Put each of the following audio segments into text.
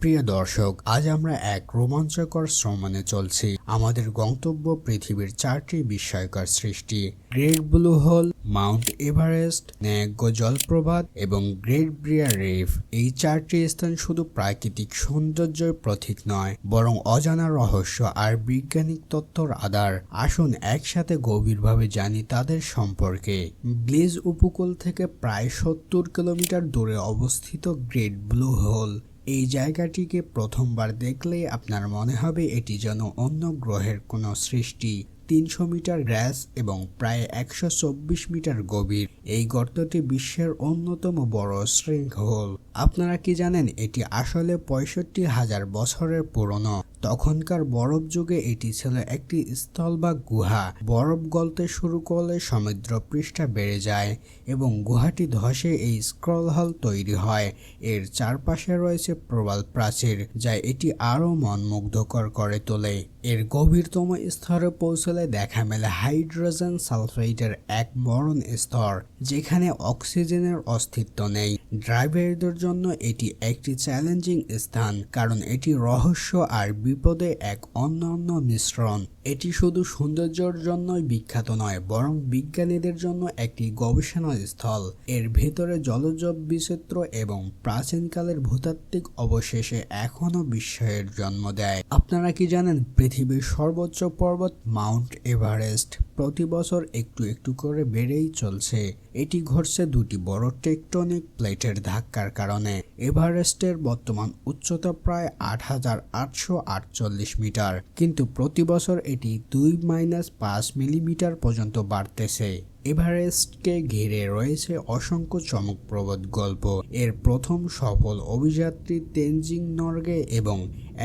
প্রিয় দর্শক, আজ আমরা এক রোমাঞ্চকর শ্রমণে চলছি। আমাদের গন্তব্য পৃথিবীর 4টি বিস্ময়কর সৃষ্টি: Great Blue Hole, Mount Everest, Niagara জলপ্রপাত এবং গ্রেট ব্যারিয়ার রিফ। এই 4টি স্থান শুধু প্রাকৃতিক সৌন্দর্যের প্রতীক নয়, বরং অজানা রহস্য আর বৈজ্ঞানিক তথ্যর আধার। আসুন একসাথে গভীরভাবে জানি তাদের সম্পর্কে। ব্লিজ উপকূল থেকে প্রায় 70 কিলোমিটার দূরে অবস্থিত গ্রেট ব্লু হোল। এই জায়গাটিকে প্রথমবার দেখলেই আপনার মনে হবে এটি যেন অন্য গ্রহের কোনো সৃষ্টি। 300 মিটার গ্যাস এবং প্রায় 124 মিটার গভীর এই গর্তটি বিশ্বের অন্যতম বড় সিঙ্ক হোল। আপনারা কি জানেন এটি আসলে 65,000 বছরের পুরনো? তখনকার বরফ যুগে এটি ছিল একটি স্থল বা গুহা। বরফ গলতে শুরু করলে সমুদ্র পৃষ্ঠা বেড়ে যায় এবং গুহাটি ধসে এই স্ক্রল হল তৈরি হয়। এর চারপাশে রয়েছে প্রবাল প্রাচীর, যা এটি আরও মনমুগ্ধকর করে তোলে। এর গভীরতম স্তরে পৌঁছলে দেখা মেলে হাইড্রোজেন সালফাইডের এক মরণ স্তর, যেখানে অক্সিজেনের অস্তিত্ব নেই। ড্রাইভারদের জন্য এটি একটি চ্যালেঞ্জিং স্থান, কারণ এটি রহস্য আর বিপদে এক অনন্য মিশ্রণ। এটি শুধু সৌন্দর্যের জন্যই বিখ্যাত নয়, বরং বিজ্ঞানীদের জন্য একটি গবেষণা স্থল। এর ভেতরে জলজ বিচিত্র এবং প্রাচীনকালের ভূতাত্ত্বিক অবশেষে এখনও বিস্ময়ের জন্ম দেয়। আপনারা কি জানেন পৃথিবীর সর্বোচ্চ পর্বত মাউন্ট এভারেস্ট প্রতি বছর একটু একটু করে বেড়েই চলছে? এটি ঘটছে দুটি বড় টেকটনিক প্লেটের ধাক্কার কারণে। এভারেস্টের বর্তমান উচ্চতা প্রায় 8,848 মিটার, কিন্তু প্রতি বছর এটি 2-5 মিলিমিটার পর্যন্ত বাড়তেছে। এভারেস্টকে ঘিরে রয়েছে অসংখ্য চমকপ্রদ গল্প। এর প্রথম সফল অভিযাত্রী তেনজিং নরগে এবং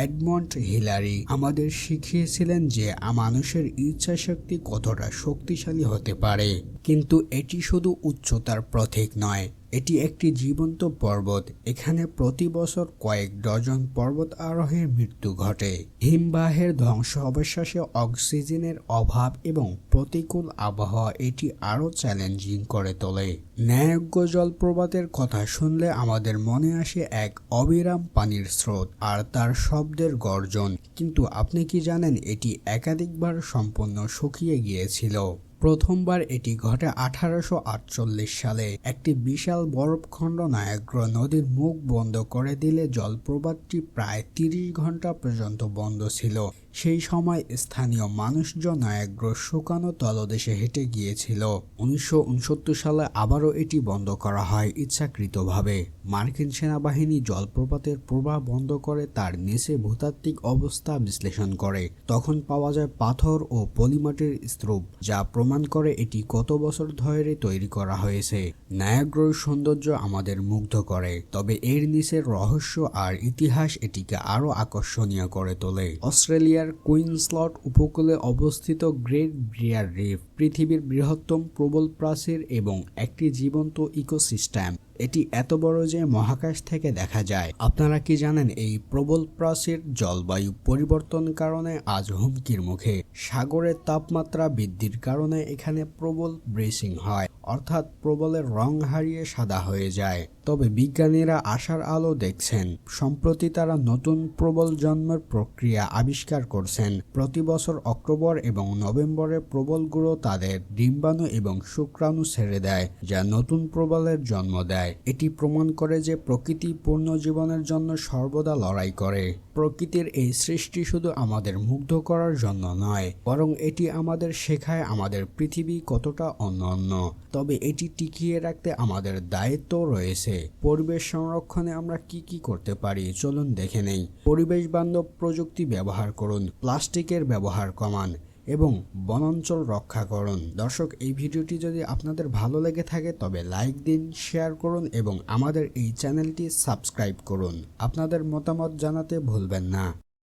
এডমন্ড হিলারি আমাদের শিখিয়েছিলেন যে মানুষের ইচ্ছাশক্তি কতটা শক্তিশালী হতে পারে। কিন্তু এটি শুধু উচ্চতার প্রতীক নয়, এটি একটি জীবন্ত পর্বত। এখানে প্রতি বছর কয়েক ডজন পর্বত আরোহীর মৃত্যু ঘটে। হিমবাহের ধ্বংস অবশেষে অক্সিজেনের অভাব এবং প্রতিকূল আবহাওয়া এটি আরও চ্যালেঞ্জিং করে তোলে। নায়াগ্রা জলপ্রপাতের কথা শুনলে আমাদের মনে আসে এক অবিরাম পানির স্রোত আর তার শব্দের গর্জন। কিন্তু আপনি কি জানেন এটি একাধিকবার সম্পূর্ণ শুকিয়ে গিয়েছিল? প্রথমবার এটি ঘটে 1848 সালে। একটি বিশাল বরফখণ্ড নায়াগ্রা নদীর মুখ বন্ধ করে দিলে জলপ্রপাতটি প্রায় 30 ঘন্টা পর্যন্ত বন্ধ ছিল। সেই সময় স্থানীয় মানুষজন নায়াগ্রার শুকানো তলদেশে হেঁটে গিয়েছিল। 1969 সালে আবারও এটি বন্ধ করা হয় ইচ্ছাকৃতভাবে। মার্কিন সেনাবাহিনী জলপ্রপাতের প্রবাহ বন্ধ করে তার নিচে ভূতাত্ত্বিক অবস্থা বিশ্লেষণ করে। তখন পাওয়া যায় পাথর ও পলিমাটির স্তূপ, যা প্রমাণ করে এটি কত বছর ধরে তৈরি করা হয়েছে। নায়াগ্রার সৌন্দর্য আমাদের মুগ্ধ করে, তবে এর নিচের রহস্য আর ইতিহাস এটিকে আরও আকর্ষণীয় করে তোলে। অস্ট্রেলিয়ার কুইন্সল্যান্ড উপকূলে অবস্থিত গ্রেট ব্যারিয়ার রিফ পৃথিবীর বৃহত্তম প্রবল প্রাচীর এবং একটি জীবন্ত ইকোসিস্টেম। এটি এত বড় যে মহাকাশ থেকে দেখা যায়। আপনারা কি জানেন এই প্রবল প্রাচীর জলবায়ু পরিবর্তন কারণে আজ হুমকির মুখে? সাগরের তাপমাত্রা বৃদ্ধির কারণে এখানে প্রবল ব্লিচিং হয়, অর্থাৎ প্রবলের রং হারিয়ে সাদা হয়ে যায়। তবে বিজ্ঞানীরা আশার আলো দেখছেন। সম্প্রতি তারা নতুন প্রবল জন্মের প্রক্রিয়া আবিষ্কার করছেন। প্রতি বছর অক্টোবর এবং নভেম্বরে প্রবলগুলো তাদের ডিম্বাণু এবং শুক্রাণু ছেড়ে দেয়, যা নতুন প্রবলের জন্ম দেয়। এটি প্রমাণ করে যে প্রকৃতি পূর্ণ জীবনের জন্য সর্বদা লড়াই করে। প্রকৃতির এই সৃষ্টি শুধু আমাদের মুগ্ধ করার জন্য নয়, বরং এটি আমাদের শেখায় আমাদের পৃথিবী কতটা অনন্য। তবে এটি টিকিয়ে রাখতে আমাদের দায়িত্ব রয়েছে। পরিবেশ সংরক্ষণে আমরা কি করতে পারি চলুন দেখে নেই। পরিবেশ বান্ধব প্রযুক্তি ব্যবহার করুন, প্লাস্টিকের ব্যবহার কমান এবং বনাঞ্চল রক্ষা করুন। দর্শক, এই ভিডিওটি যদি আপনাদের ভালো লেগে থাকে তবে লাইক দিন, শেয়ার করুন এবং আমাদের এই চ্যানেলটি সাবস্ক্রাইব করুন। আপনাদের মতামত জানাতে ভুলবেন না।